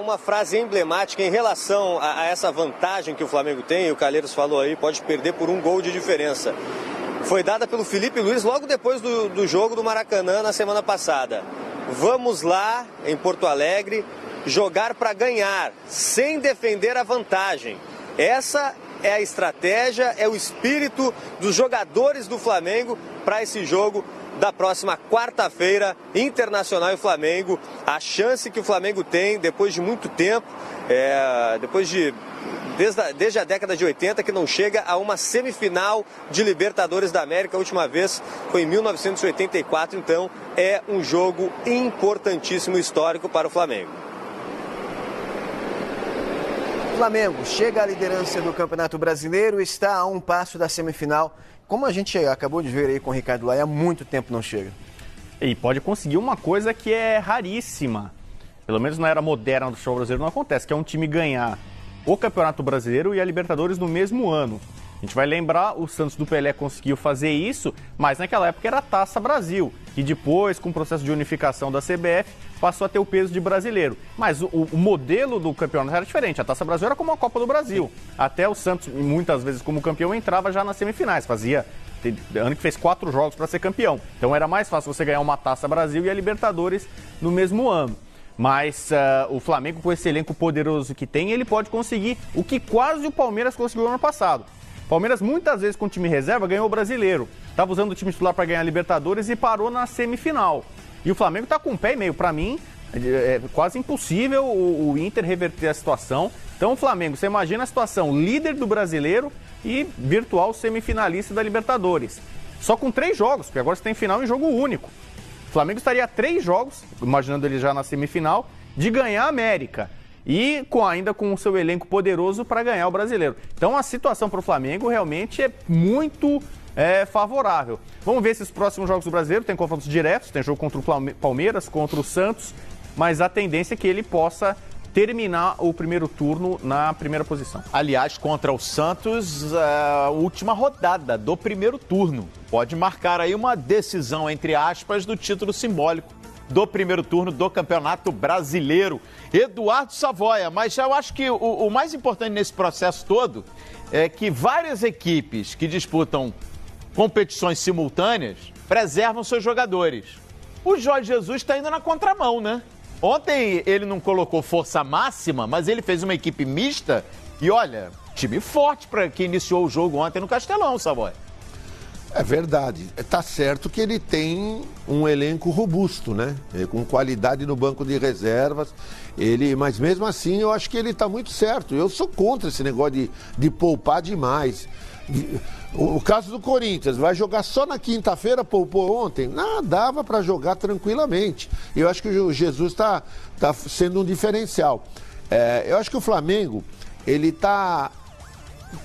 uma frase emblemática em relação a essa vantagem que o Flamengo tem, e o Calheiros falou aí, pode perder por 1 gol de diferença. Foi dada pelo Felipe Luiz logo depois do jogo do Maracanã na semana passada. Vamos lá, em Porto Alegre, jogar para ganhar, sem defender a vantagem. Essa é a estratégia, é o espírito dos jogadores do Flamengo para esse jogo da próxima quarta-feira, Internacional e Flamengo. A chance que o Flamengo tem, depois de muito tempo, desde a década de 80, que não chega a uma semifinal de Libertadores da América. A última vez foi em 1984, então é um jogo importantíssimo, histórico para o Flamengo. O Flamengo chega à liderança do Campeonato Brasileiro, está a um passo da semifinal. Como a gente acabou de ver aí com o Ricardo Laia, há muito tempo não chega. E pode conseguir uma coisa que é raríssima, pelo menos na era moderna do futebol brasileiro não acontece, que é um time ganhar o Campeonato Brasileiro e a Libertadores no mesmo ano. A gente vai lembrar, o Santos do Pelé conseguiu fazer isso, mas naquela época era a Taça Brasil, e depois, com o processo de unificação da CBF, passou a ter o peso de brasileiro. Mas o modelo do campeonato era diferente, a Taça Brasil era como a Copa do Brasil. Até o Santos, muitas vezes como campeão, entrava já nas semifinais, ano que fez 4 jogos para ser campeão. Então era mais fácil você ganhar uma Taça Brasil e a Libertadores no mesmo ano. Mas o Flamengo, com esse elenco poderoso que tem, ele pode conseguir o que quase o Palmeiras conseguiu no ano passado. O Palmeiras, muitas vezes, com o time reserva, ganhou o Brasileiro. Estava usando o time titular para ganhar a Libertadores e parou na semifinal. E o Flamengo está com um pé e meio. Para mim, é quase impossível o Inter reverter a situação. Então, o Flamengo, você imagina a situação, líder do Brasileiro e virtual semifinalista da Libertadores. Só com 3 jogos, porque agora você tem final em jogo único. O Flamengo estaria a 3 jogos, imaginando ele já na semifinal, de ganhar a América. E ainda com o seu elenco poderoso para ganhar o Brasileiro. Então a situação para o Flamengo realmente é muito favorável. Vamos ver se os próximos jogos do Brasileiro tem confrontos diretos, tem jogo contra o Palmeiras, contra o Santos, mas a tendência é que ele possa terminar o primeiro turno na primeira posição. Aliás, contra o Santos, a última rodada do primeiro turno. Pode marcar aí uma decisão, entre aspas, do título simbólico do primeiro turno do Campeonato Brasileiro. Eduardo Savoia, mas eu acho que o mais importante nesse processo todo é que várias equipes que disputam competições simultâneas preservam seus jogadores. O Jorge Jesus está indo na contramão, né? Ontem ele não colocou força máxima, mas ele fez uma equipe mista e, olha, time forte para quem iniciou o jogo ontem no Castelão, Savoia. É verdade. Tá certo que ele tem um elenco robusto, né? Com qualidade no banco de reservas. Mas mesmo assim eu acho que ele tá muito certo. Eu sou contra esse negócio de poupar demais. O caso do Corinthians, vai jogar só na quinta-feira, poupou ontem? Não, dava para jogar tranquilamente. Eu acho que o Jesus tá sendo um diferencial. Eu acho que o Flamengo, ele tá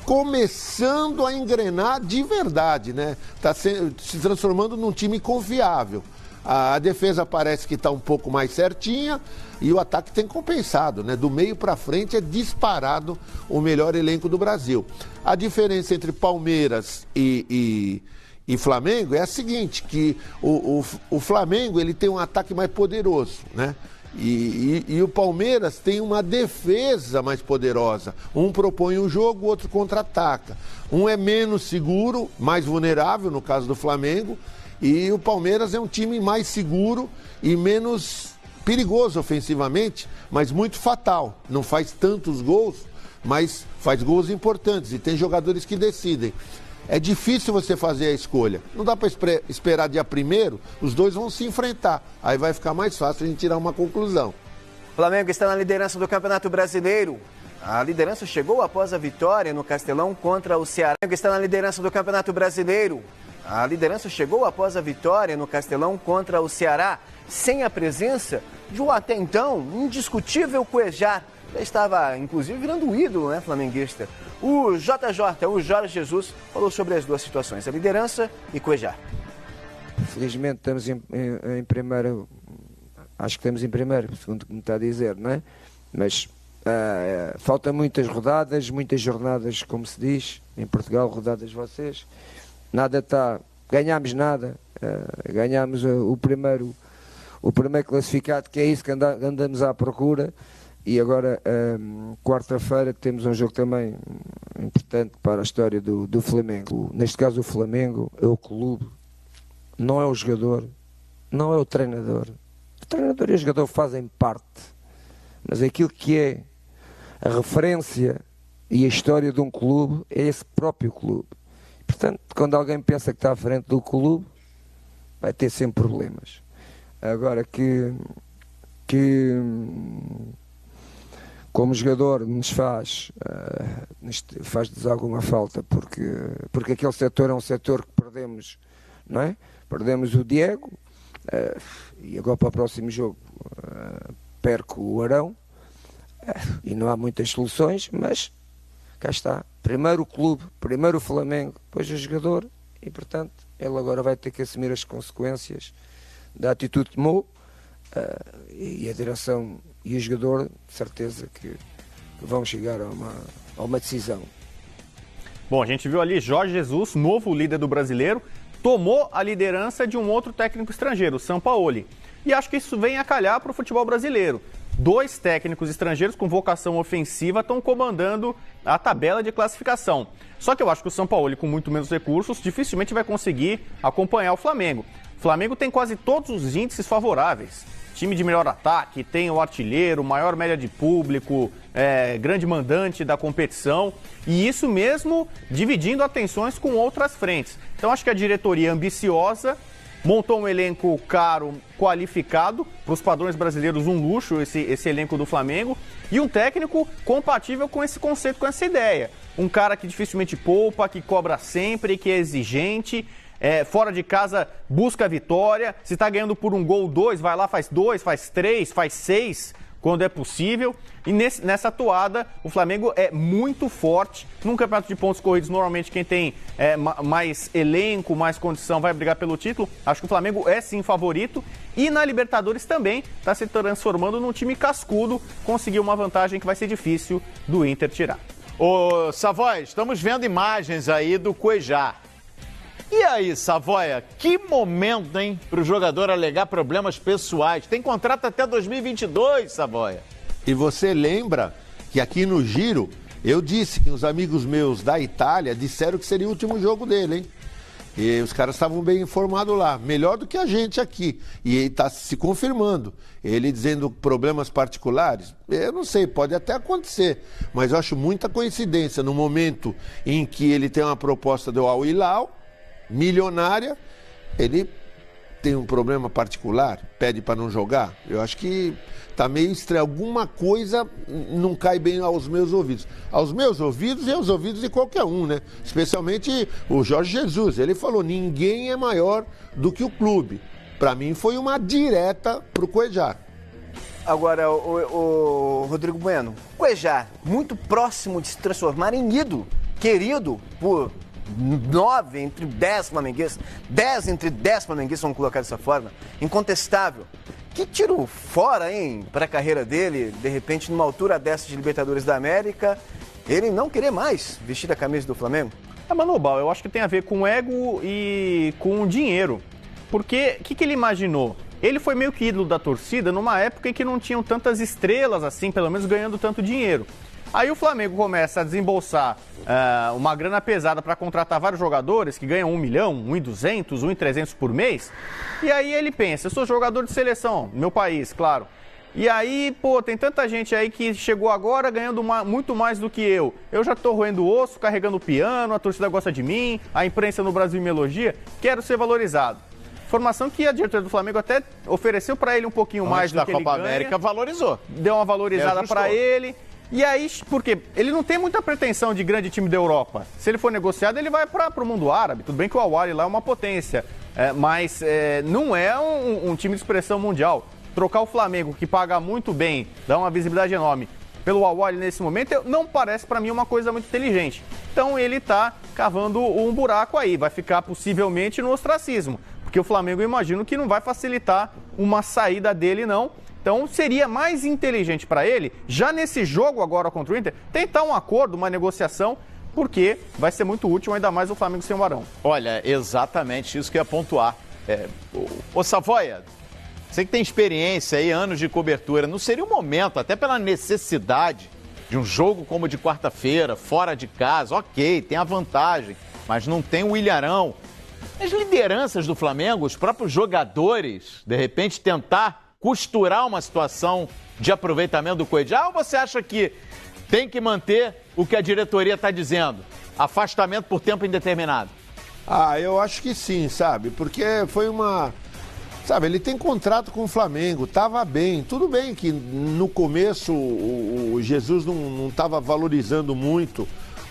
começando a engrenar de verdade, né? Tá se transformando num time confiável. A defesa parece que está um pouco mais certinha e o ataque tem compensado, né? Do meio para frente é disparado o melhor elenco do Brasil. A diferença entre Palmeiras e Flamengo é a seguinte, que o Flamengo ele tem um ataque mais poderoso, né? E o Palmeiras tem uma defesa mais poderosa. Um propõe um jogo, o outro contra-ataca. Um é menos seguro, mais vulnerável, no caso do Flamengo, e o Palmeiras é um time mais seguro e menos perigoso ofensivamente, mas muito fatal. Não faz tantos gols, mas faz gols importantes e tem jogadores que decidem. É difícil você fazer a escolha. Não dá para esperar dia 1º, os dois vão se enfrentar. Aí vai ficar mais fácil a gente tirar uma conclusão. O Flamengo está na liderança do Campeonato Brasileiro. A liderança chegou após a vitória no Castelão contra o Ceará. O Flamengo está na liderança do Campeonato Brasileiro. A liderança chegou após a vitória no Castelão contra o Ceará, sem a presença de um até então indiscutível Cuejar. Já estava, inclusive, virando o ídolo, né, flamenguista. O JJ, o Jorge Jesus, falou sobre as duas situações, a liderança e Cuejar. Felizmente estamos em primeiro, acho que estamos em primeiro, segundo o que me está a dizer, não é? Mas faltam muitas rodadas, muitas jornadas, como se diz, em Portugal, rodadas vocês. Nada está, ganhámos nada, ganhámos o primeiro classificado, que é isso que andamos à procura. E agora, quarta-feira, temos um jogo também importante para a história do Flamengo. Neste caso, o Flamengo é o clube, não é o jogador, não é o treinador. O treinador e o jogador fazem parte, mas aquilo que é a referência e a história de um clube é esse próprio clube. Portanto, quando alguém pensa que está à frente do clube, vai ter sempre problemas. Agora que como jogador nos faz-nos alguma falta, porque aquele setor é um setor que perdemos, não é? Perdemos o Diego, e agora para o próximo jogo perco o Arão, e não há muitas soluções, mas cá está. Primeiro o clube, primeiro o Flamengo, depois o jogador, e portanto ele agora vai ter que assumir as consequências da atitude que tomou, e a direção e o jogador, de certeza que vão chegar a uma decisão. Bom, a gente viu ali Jorge Jesus, novo líder do Brasileiro, tomou a liderança de um outro técnico estrangeiro, o Sampaoli. E acho que isso vem a calhar para o futebol brasileiro. 2 técnicos estrangeiros com vocação ofensiva estão comandando a tabela de classificação. Só que eu acho que o Sampaoli, com muito menos recursos, dificilmente vai conseguir acompanhar o Flamengo. O Flamengo tem quase todos os índices favoráveis. Time de melhor ataque, tem o artilheiro, maior média de público, grande mandante da competição. E isso mesmo dividindo atenções com outras frentes. Então acho que a diretoria ambiciosa montou um elenco caro, qualificado, para os padrões brasileiros um luxo esse elenco do Flamengo, e um técnico compatível com esse conceito, com essa ideia. Um cara que dificilmente poupa, que cobra sempre, que é exigente, fora de casa busca a vitória, se está ganhando por 1 gol, 2, vai lá, faz 2, faz 3, faz 6, quando é possível. E nessa atuada, o Flamengo é muito forte. Num campeonato de pontos corridos, normalmente quem tem mais elenco, mais condição, vai brigar pelo título. Acho que o Flamengo é sim favorito. E na Libertadores também está se transformando num time cascudo. Conseguiu uma vantagem que vai ser difícil do Inter tirar. Ô, Savoy, estamos vendo imagens aí do Cuejá. E aí, Savoia, que momento, hein, para o jogador alegar problemas pessoais. Tem contrato até 2022, Savoia. E você lembra que aqui no Giro, eu disse que os amigos meus da Itália disseram que seria o último jogo dele, hein? E os caras estavam bem informados lá, melhor do que a gente aqui. E está se confirmando. Ele dizendo problemas particulares, eu não sei, pode até acontecer. Mas eu acho muita coincidência no momento em que ele tem uma proposta do Al Hilal, milionária, ele tem um problema particular, pede para não jogar. Eu acho que tá meio estranho, alguma coisa não cai bem aos meus ouvidos. Aos meus ouvidos e aos ouvidos de qualquer um, né? Especialmente o Jorge Jesus. Ele falou, ninguém é maior do que o clube. Para mim foi uma direta pro Cuejá. Agora, o Rodrigo Bueno, Cuejá, muito próximo de se transformar em ídolo, querido por 9 entre 10 flamenguistas, 10 entre 10 flamenguistas, vamos colocar dessa forma, incontestável. Que tiro fora, hein, para a carreira dele, de repente, numa altura dessa de Libertadores da América, ele não querer mais vestir a camisa do Flamengo? Manobal, eu acho que tem a ver com ego e com dinheiro. Porque, o que ele imaginou? Ele foi meio que ídolo da torcida numa época em que não tinham tantas estrelas assim, pelo menos ganhando tanto dinheiro. Aí o Flamengo começa a desembolsar uma grana pesada para contratar vários jogadores que ganham 1 milhão, 1.200, 1.300 por mês. E aí ele pensa, eu sou jogador de seleção, meu país, claro. E aí, tem tanta gente aí que chegou agora ganhando muito mais do que eu. Eu já tô roendo o osso, carregando o piano, a torcida gosta de mim, a imprensa no Brasil me elogia, quero ser valorizado. Informação que a diretoria do Flamengo até ofereceu para ele um pouquinho mais do que ele ganha. Copa América valorizou. Deu uma valorizada para ele. E aí, porque ele não tem muita pretensão de grande time da Europa. Se ele for negociado, ele vai para o mundo árabe. Tudo bem que o Al Ahly lá é uma potência, mas não é um time de expressão mundial. Trocar o Flamengo, que paga muito bem, dá uma visibilidade enorme, pelo Al Ahly nesse momento, não parece para mim uma coisa muito inteligente. Então ele está cavando um buraco aí, vai ficar possivelmente no ostracismo. Porque o Flamengo, eu imagino que não vai facilitar uma saída dele, não. Então seria mais inteligente para ele, já nesse jogo agora contra o Inter, tentar um acordo, uma negociação, porque vai ser muito útil, ainda mais o Flamengo sem o Arão. Olha, exatamente isso que eu ia pontuar. Ô Savoia, Você que tem experiência aí, anos de cobertura, não seria um momento, até pela necessidade de um jogo como o de quarta-feira, fora de casa, ok, tem a vantagem, mas não tem o Ilharão. As lideranças do Flamengo, os próprios jogadores, de repente tentar costurar uma situação de aproveitamento do Cuejá, ou você acha que tem que manter o que a diretoria está dizendo? Afastamento por tempo indeterminado? Eu acho que sim, sabe? Porque foi uma... Sabe, ele tem contrato com o Flamengo, estava bem. Tudo bem que no começo o Jesus não estava valorizando muito,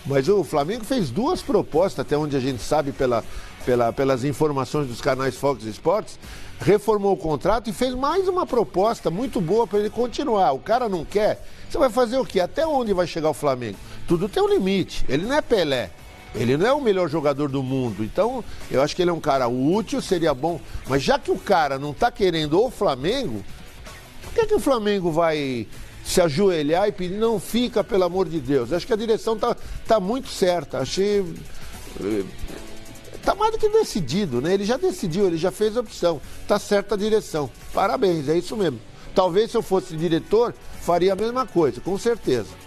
mas o Flamengo fez 2 propostas, até onde a gente sabe pelas informações dos canais Fox Sports, reformou o contrato e fez mais uma proposta muito boa para ele continuar. O cara não quer, você vai fazer o quê? Até onde vai chegar o Flamengo? Tudo tem um limite, ele não é Pelé. Ele não é o melhor jogador do mundo, então eu acho que ele é um cara útil, seria bom. Mas já que o cara não tá querendo o Flamengo, por que o Flamengo vai se ajoelhar e pedir, não fica, pelo amor de Deus? Acho que a direção tá muito certa, achei... Tá mais do que decidido, né? Ele já decidiu, ele já fez a opção, tá certa a direção. Parabéns, é isso mesmo. Talvez se eu fosse diretor, faria a mesma coisa, com certeza.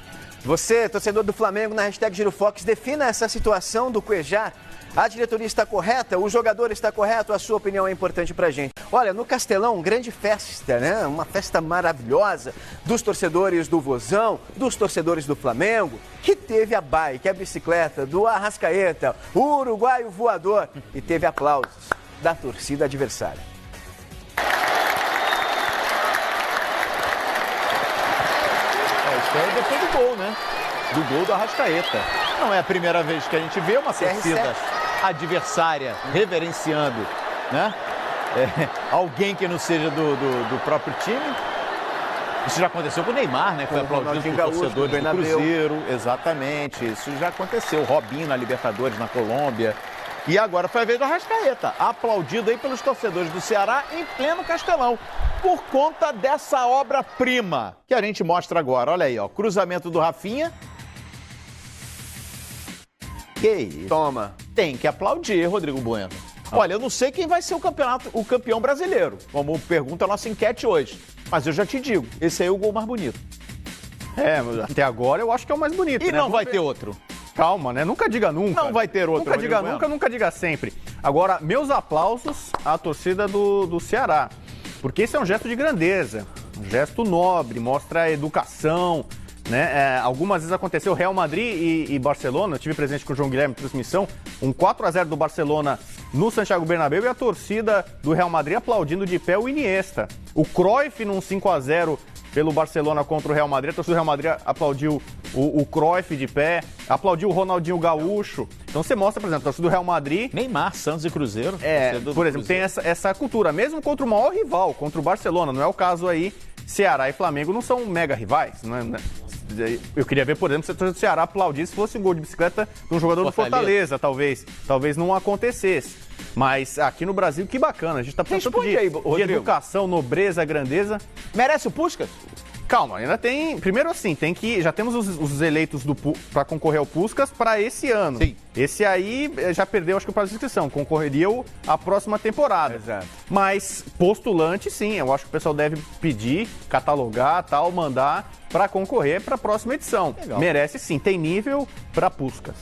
Você, torcedor do Flamengo, na hashtag GiroFox, defina essa situação do Cuejá. A diretoria está correta? O jogador está correto? A sua opinião é importante pra gente. Olha, no Castelão, grande festa, né? Uma festa maravilhosa dos torcedores do Vozão, dos torcedores do Flamengo, que teve a bike, a bicicleta do Arrascaeta, o uruguaio voador, e teve aplausos da torcida adversária. É depois do gol, né? Do gol do Arrascaeta. Não é a primeira vez que a gente vê uma torcida adversária reverenciando, né? Alguém que não seja do próprio time. Isso já aconteceu com o Neymar, né? Foi aplaudido por torcedores do Cruzeiro. Exatamente. Isso já aconteceu. O Robinho na Libertadores, na Colômbia. E agora foi a vez do Arrascaeta, aplaudido aí pelos torcedores do Ceará em pleno Castelão, por conta dessa obra-prima que a gente mostra agora. Olha aí, ó, cruzamento do Rafinha. Que isso? Toma. Tem que aplaudir, Rodrigo Bueno. Olha, eu não sei quem vai ser o campeão brasileiro, como pergunta a nossa enquete hoje, mas eu já te digo, esse aí é o gol mais bonito. Até agora eu acho que é o mais bonito, e né? não vai ter outro. Calma, né? Nunca diga nunca. Não vai ter outro. Nunca diga nunca, nunca diga sempre. Agora, meus aplausos à torcida do Ceará. Porque esse é um gesto de grandeza, um gesto nobre, mostra a educação, né? Algumas vezes aconteceu Real Madrid e Barcelona, eu tive presente com o João Guilherme em transmissão, um 4-0 do Barcelona no Santiago Bernabéu e a torcida do Real Madrid aplaudindo de pé o Iniesta. O Cruyff num 5-0 pelo Barcelona contra o Real Madrid, a torcida do Real Madrid aplaudiu o Cruyff de pé, aplaudiu o Ronaldinho Gaúcho. Então você mostra, por exemplo, a torcida do Real Madrid... Neymar, Santos e Cruzeiro. Por exemplo, tem essa cultura, mesmo contra o maior rival, contra o Barcelona. Não é o caso aí, Ceará e Flamengo não são mega rivais, né? Eu queria ver, por exemplo, se a torcida do Ceará aplaudisse se fosse um gol de bicicleta de um jogador do Fortaleza, talvez não acontecesse. Mas aqui no Brasil, que bacana. A gente tá precisando de educação, nobreza, grandeza. Merece o Puskás? Calma, ainda tem... Primeiro assim, já temos os eleitos para concorrer ao Puskás para esse ano. Sim. Esse aí já perdeu, acho que o prazo de inscrição. Concorreria à próxima temporada. Exato. Mas postulante, sim. Eu acho que o pessoal deve pedir, catalogar, tal, mandar para concorrer para a próxima edição. Legal. Merece sim. Tem nível para Puskás.